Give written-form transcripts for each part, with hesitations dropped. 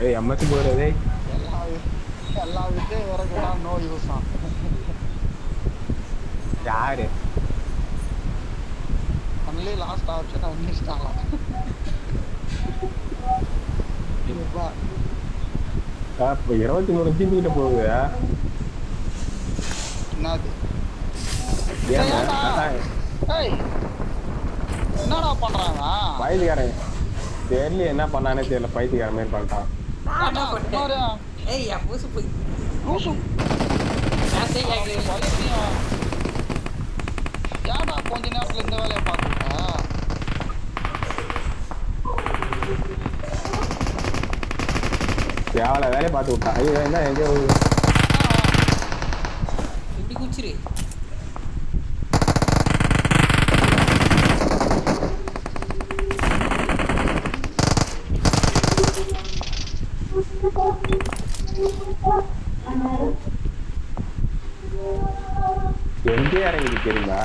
ஏய் எம்எஸ் போறதே எல்லா வித்தையும் இறக்குனா நோ யூஸ் தான். யாரு ஒன்லி லாஸ்ட் ஆப்ஷன் அன்லிஸ்டாலாம். இப்போ 23 ஜிபி கிட்ட போகுது. என்னது ஏய் என்னடா பண்றாங்க பைத்தியக்காரன் தெரியல என்ன பண்ணானே தெரியல. பைத்தியக்காரன் மாதிரி பண்ணிட்டான். ஏன்டா கொஞ்ச நேரத்துல இந்த வேலையை பார்த்துட்டா எவ்வளோ வேலையை பார்த்து விட்டான். ஐயோ என்ன எங்கேயோ இப்படி குச்சிரு. எங்கே இறங்கிட்டு தெரியுமா?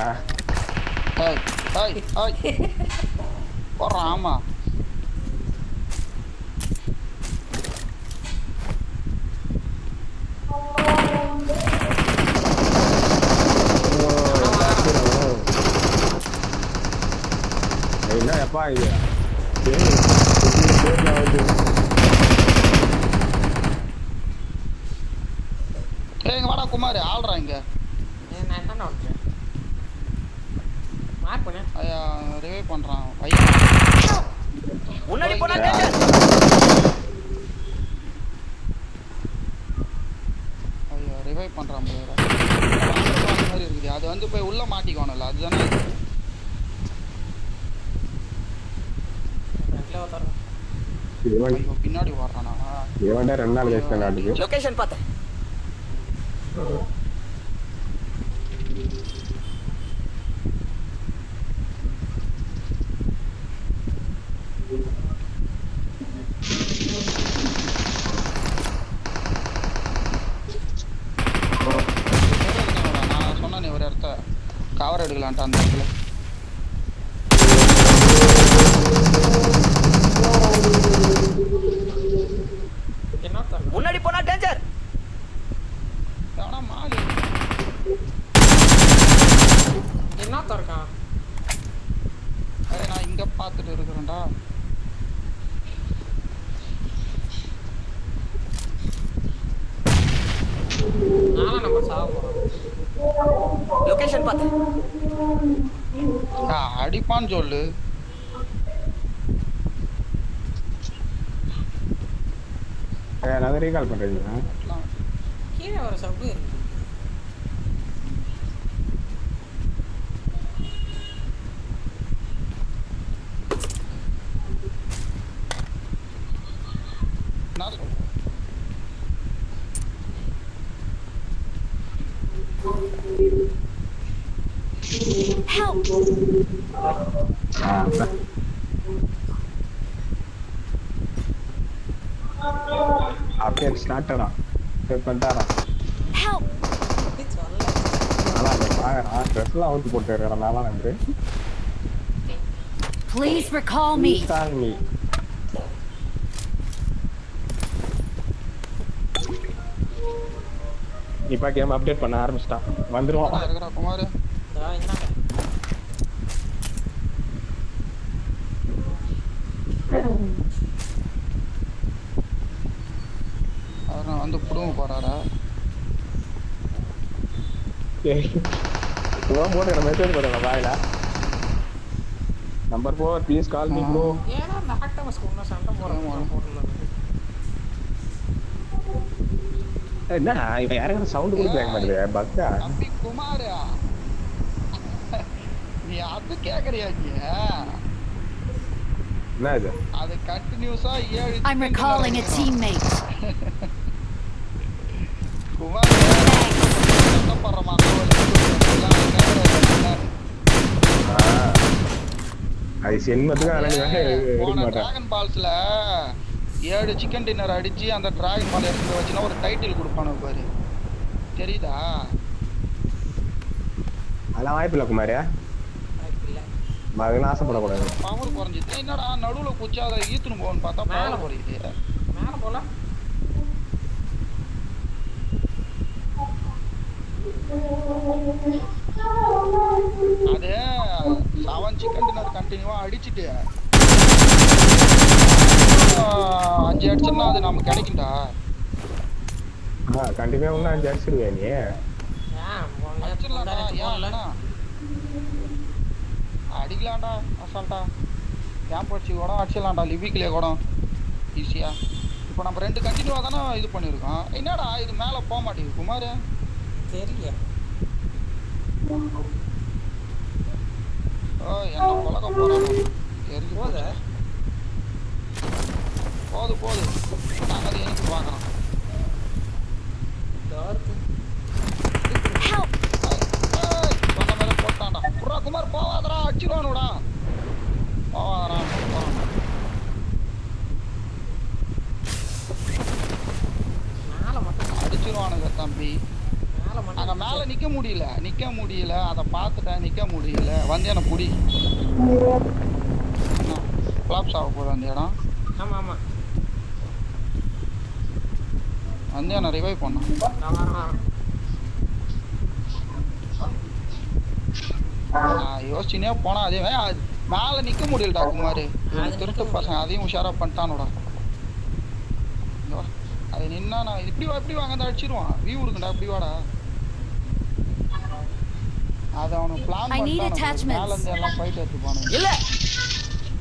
போடுறான். ஆமா என்ன எப்பா இது இங்க வாடா குமார் ஆள்றா இங்க. நான் தானே வந்துட்டேன். மார்க் பண்ணு. ஐயா ரிவைவ் பண்றான். ஐயா முன்னாடி போனா டேஞ்சர். ஐயா ரிவைவ் பண்றான் ப்ரோ. மாதிரி இருக்குது. அது வந்து போய் உள்ள மாட்டிக்கணும்ல. அதுதானே பின்னாடி வர்றானா? இவன்டா 2 நாள் கழிச்சு நாட்டுக்கு லொகேஷன் பார்த்தேன். நான் சொன்னேன் ஒரு இடத்த கவர் எடுக்கலான்ட்டு அந்த இடத்துல. முன்னாடி போனா டேஞ்சர். ஆனா மாலி என்ன தரக்கான்? நான் இங்க பாத்துட்டு இருக்கிறேன்டா. நானா நம்ம சாவ போறோம். லொகேஷன் பார்த்தேன். அடிப்பான்னு சொல்லு. நான் ரீகால் பண்றீங்க. கீழே வர சப்பு இருக்கு. அப்படியே ஸ்டார்டடா பண்ணிட்டாரா? நல்லா பாக்குறான். ட்ரெஸ்லாம் அவுத்து போட்டு இருக்கிறனால நன்றி. Please recall me. me. இப்ப கேம் அப்டேட் பண்ண ஆரம்பிச்சிட்டான். வந்துருவான். இருக்கறா குமார். அவன் வந்து புடுங்க போறாரா? இவன் போட்டு மெசேஜ் போடுங்க வாயில. Number 4 please call me bro. ஏன்னா அந்த ஆக்டமஸ் கொண்டு சண்டை போறான் போர்ட்ல. என்ன இவன் யாரும் சவுண்ட் கூட கேட்க மாட்டேங்குது. பக்கா தம்பி குமார் நீ அது கேக்குறியா? என்ன இது? அது கண்டினியூஸா 7 I'm recalling a teammate. Kumar என்ன பண்றமா? அது சென்மத்துக்கு எடுக்க மாட்டேன். டிராகன் பால்ஸ்ல 7 சிக்கன் டின்னர் அடிச்சு அந்த டிராகன் பால் எடுத்து வச்சுனா ஒரு டைட்டில் கொடுப்பானு பாரு. தெரியுதா? அதெல்லாம் வாய்ப்பு இல்லை குமார். அதெல்லாம் ஆசைப்படக்கூடாது. பவர் குறைஞ்சிது. என்னடா நடுவுல குச்சாத ஈத்துன்னு போகணும்னு பார்த்தா பவர் குறையுது. மேலே போல அது 7 சிக்கன் டின்னர் கண்டினியூவா அடிச்சிட்டு 5 அடிச்சோம்னா அது நமக்கு கிடைக்கும்டா. கண்டிப்பா ஒன்னும் 5 அடிச்சிருவியா நீ? ஏன் அடிச்சிடலாம்டா, ஏன் இல்லைனா அடிக்கலாம்டா அசால்ட்டா. கேம்ப் அடிச்சு கூட அடிச்சிடலாம்டா, லிபிக்லேயே கூட ஈஸியா. இப்போ நம்ம 2 கண்டினியூவாக தானே இது பண்ணியிருக்கோம். என்னடா இது மேலே போக மாட்டேங்குது குமார்? தெரியல. ஓ என்ன பழக போகிறோம் தெரிஞ்சு போகுது. போது நாங்கள் அதை எனக்கு பார்க்குறோம். சொன்ன மாதிரி போட்டான்டா. புறா குமார் போவாதடா, அடிச்சிருவானுடா. போவாதடா அடிச்சிருவானுங்க தம்பி. அங்கே மேலே நிற்க முடியல. அதை பார்த்துட்டேன், நிற்க முடியல. வந்து என்ன புடி ஃப்ளாப்ஸ் ஆக போகுது அந்த இடம். ஆமாம் வந்து என்ன ரிவைவ் பண்ணேன். யோசிச்சுனே போனா அதே மேலே நிற்க முடியலடா குமார். திருட்டு பசங்க அதையும் உஷாராக பண்ணிட்டானோடா. அது நின்னா நான் இப்படி வாங்க தான் அடிச்சிருவான். வியூ இருக்குண்டா, இப்படி வாடா. அது அவனுக்கு பிளான் பண்ணிட்டான். மேலே இருந்து எல்லாம் ஃபைட் எடுத்துப்பானு. இல்ல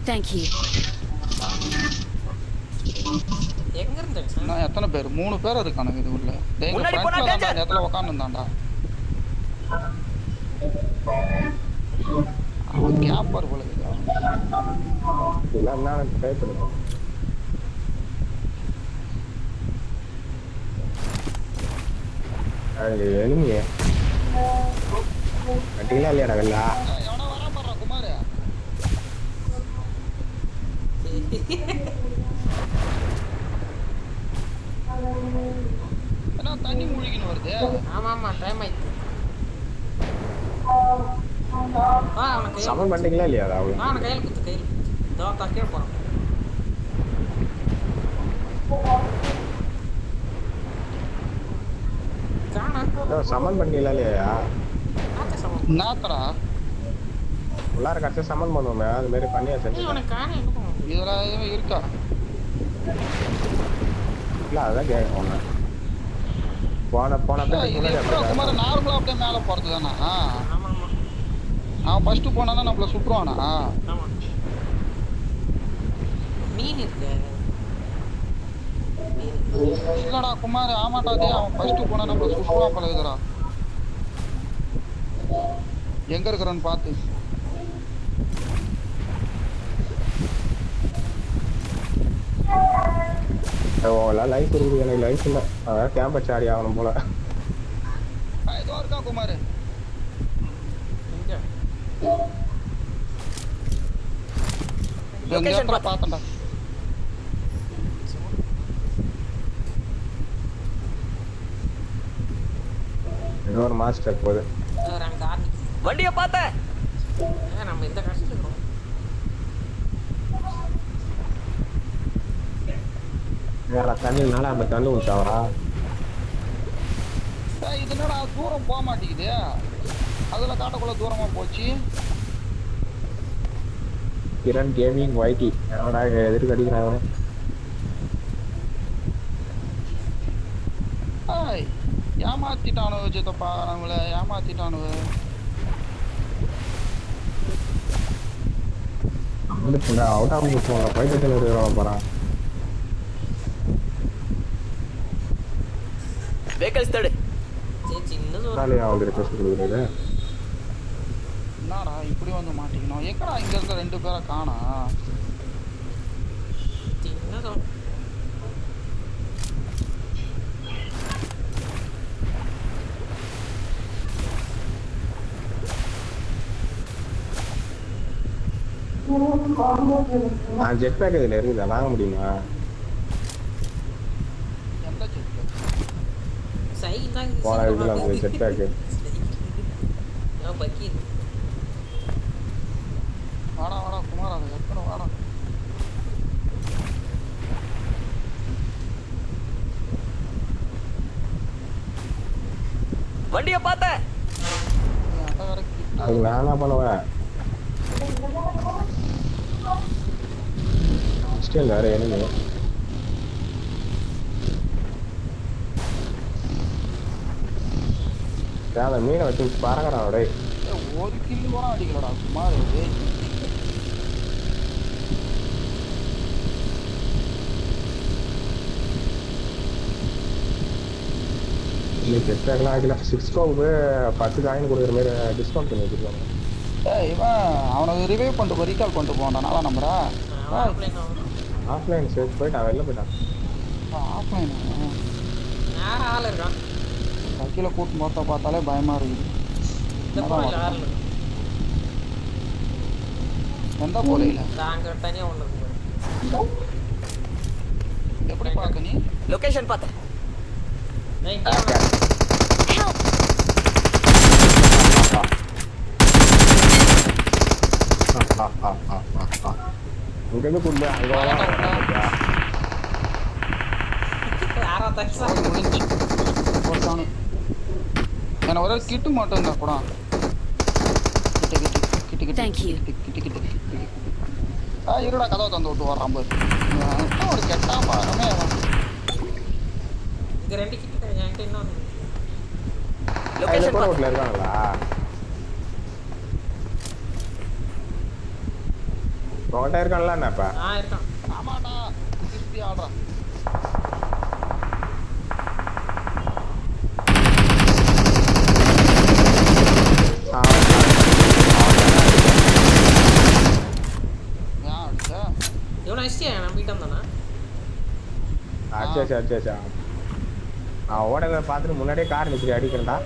thank you. எங்க இருந்து நான் எத்தனை பேர்? 3 பேர் இருக்கானுங்க இது உள்ள. எங்க ஃப்ரெண்ட்ல தான் அந்த இடத்துல உட்கார்ந்துட்டான்டா. அவன் கேப்பர் போல இருக்கு. இதெல்லாம் நான் ட்ரை பண்ணுறேன். எலுமியே கட்டிங்களா இல்லையாடா வெள்ளா? எவனா வரா பாடுறா குமார். என்ன தண்ணி மூழ்கின்னு வருது? ஆமாம் டைம் ஆயிடுச்சு. அவனுக்கு சமன் பண்ணிட்டீங்களா இல்லையாடா? அவனை கையில் குத்து இதோ கீழே போகிறான். சமன் பண்ணீங்களா இல்லையா? நாத்தரா எல்லாரும் கரெக்டாக சமன் பண்ணுவோமே, அது மாதிரி பண்ணியா செஞ்சு இதெல்லாம் இருக்கா? இல்லை அதான் கேட்க போன குமார் நார்மலா அப்படியே மேலே போறது தானா? அவன் ஃபர்ஸ்ட் போனானா நம்மள சுற்றுவானா? மீன் இருக்கு இல்லடா குமார், ஆமாட்டா. அதே அவன் ஃபர்ஸ்ட் போனா நம்மள சுற்றுவான் போல இருக்குடா. எங்க இருக்கிறன்னு பார்த்து. லைஃப் இருக்குது, எனக்கு லைஃப் இல்லை. அதான் கேம்ப் வச்சு ஆடி ஆகணும் போல. ஏதோ இருக்கா குமார்? பார்த்தேன்டா. ஏதோ ஒரு மாஸ்டர் போகுது. வண்டியை பார்த்தேன். நம்ம எந்த கஷ்டம் இருக்கோம். வேற தண்ணினால அந்த தண்ணி ஊத்தாவா? இது என்னடா தூரம் போக மாட்டேங்குது? அதுல காட்டக்குள்ள தூரமா போச்சு. கிரண் கேமிங் வைட்டி என்னடா எதிர்க்கு அடிக்கிறாங்க? ஏமாத்திட்டானு சித்தப்பா, நம்மள ஏமாத்திட்டானு. அவுட் ஆஃப் போங்க, பைத்தியத்தில் இருக்கிறவங்க போறான். வெஹிக்கிள்ஸ் தடு. சின்னது அவங்க ரிக்வெஸ்ட் கொடுக்குறது. என்னடா இப்படி வந்து மாட்டிக்கணும்? எங்கடா இங்க இருந்த 2 பேரை காணா? சின்னதோ ஜெட் பேக் இதில் இருக்குதா? வாங்க முடியுமா? எந்த செட்டு? போன இதில் அந்த ஜெட் பேக்கு வாடா குமார், அதை எத்தனை வாடா. வண்டியை பார்த்தேன். என்கிட்ட வேற kit. அதுக்கு நான் என்ன பண்ணுவேன்? ஸ்டில் வேற enemy. அந்த மீனை வச்சு பறக்கிறான் டேய். ஏய், ஒரு கில்லு கூட அடிக்கலடா சுமார். இன்னைக்கு எக்ஸ்ட்ராக்கெல்லாம் ஆகல. 6 கோவுக்கு 10 காயின் கொடுக்குற மாதிரி டிஸ்கவுண்ட் பண்ணி வச்சுருக்காங்க. இவன் அவனுக்கு ரிவைவ் பண்ணிட்டு ரீகால் பண்ணிட்டு போவான்டா. நல்லா நம்புறா ஆஃப்லைன் சேர்த்து போயிட்டு அவன் வெளில போயிட்டான். ஆஃப்லைன் நேரம் ஆள் இருக்கான். கீழே கூட்டு மொத்த பார்த்தாலே பயமா இருக்குது. இந்த போல ஆள் இருக்கு. எந்த போலையில அங்க தனியா ஒண்ணு இருக்கு. எப்படி பார்க்க நீ? லொகேஷன் பார்த்தேன். Help! இங்கேருந்து கூட்டு போய் அங்கே யாரா தச்சா? முடிஞ்சு போட்டானு. எனக்கு ஒரு கிட்டு மட்டும் இருந்தா கூட Thank you. இருடா கதவை தந்து விட்டு வர்றான் பாரு. ஒரு கெட்டா பாருமே. இங்க 2 கிட்ட என்கிட்ட இன்னொரு லொகேஷன் ரோட்ல இருக்காங்களா? உங்கள்கிட்ட இருக்கான்ல என்னப்பா? இருக்கான். ஆமாடா திருப்பி ஆடுறான். ஏன் அடிச்ச? இவனை அடிச்சியா? நான் வீட்டம் தானே. அச்சா நான் ஓடல பார்த்துட்டு முன்னாடியே கார் நிற்கிறேன் அடிக்கிறேன்டா.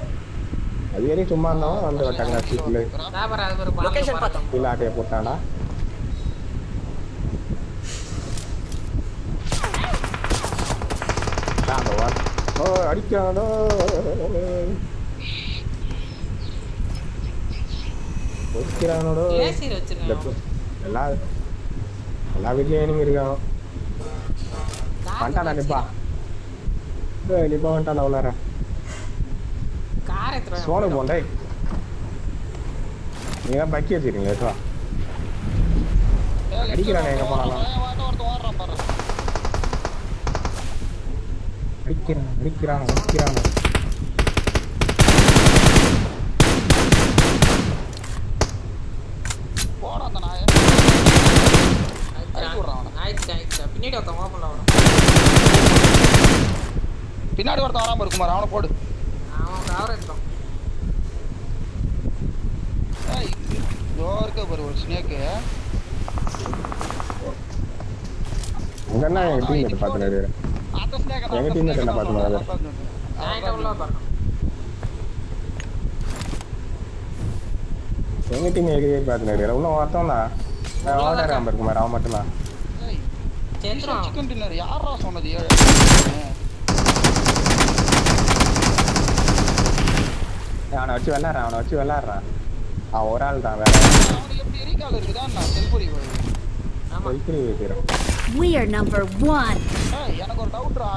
அது வரையும் சும்மா இருந்தவன் வந்து டக்குனு அடிச்சுல சாபர் அது ஒரு லொகேஷன் பார்த்தோம். கீழாட்டையை போட்டான்டா. ஓ அடிக்கிறானோ. ஒதுக்கிறானோடோ. லேசிர் வச்சிருக்கான். எல்லா வீட்லயும் enemy இருக்கான். வந்துட்டான் நிப்பா. நிப்பா வந்துட்டான் உள்ளார. கார் எடுத்துறேன். சோனு போண்டே. நீங்க பக்கி வச்சிருக்கீங்க ஏதோ. அடிக்கிறானே எங்க போனாலும். ஓடுறான் பாரு. அடிக்கிறான். போடா அந்த நாயை. ஆயிடுச்சு. பின்னாடி ஒருத்தன் ஓப்பன்ல வரும். பின்னாடி ஒருத்தன் வராம இருக்குமார். அவனை போடு. அவன் கவர் எடுத்தான். இருக்க பாரு ஒரு ஸ்னேக்கு. உங்க எங்க டீம் பாத்துறாரு. அந்த ஸ்னேக் எங்க டீம் என்ன பாத்துறாரு? உள்ள பாருங்க. எங்க டீம் எங்க பாத்துறாரு. இன்னும் ஒருத்தன் தான். ஓடற நம்பர் இருக்கு அவன் மட்டும் தான். சிக்கன் டின்னர் யாரா சொன்னது? அவனை வச்சு விளையாடுறான். அவன் ஒரு ஆள் தான் வேற. அவனுக்கு எப்படி ரீகால் இருக்குதா? நான் செல்புரி ஆமா. வைக்கிறேன். We are number 1. எனக்கு ஒரு டவுட்ரா.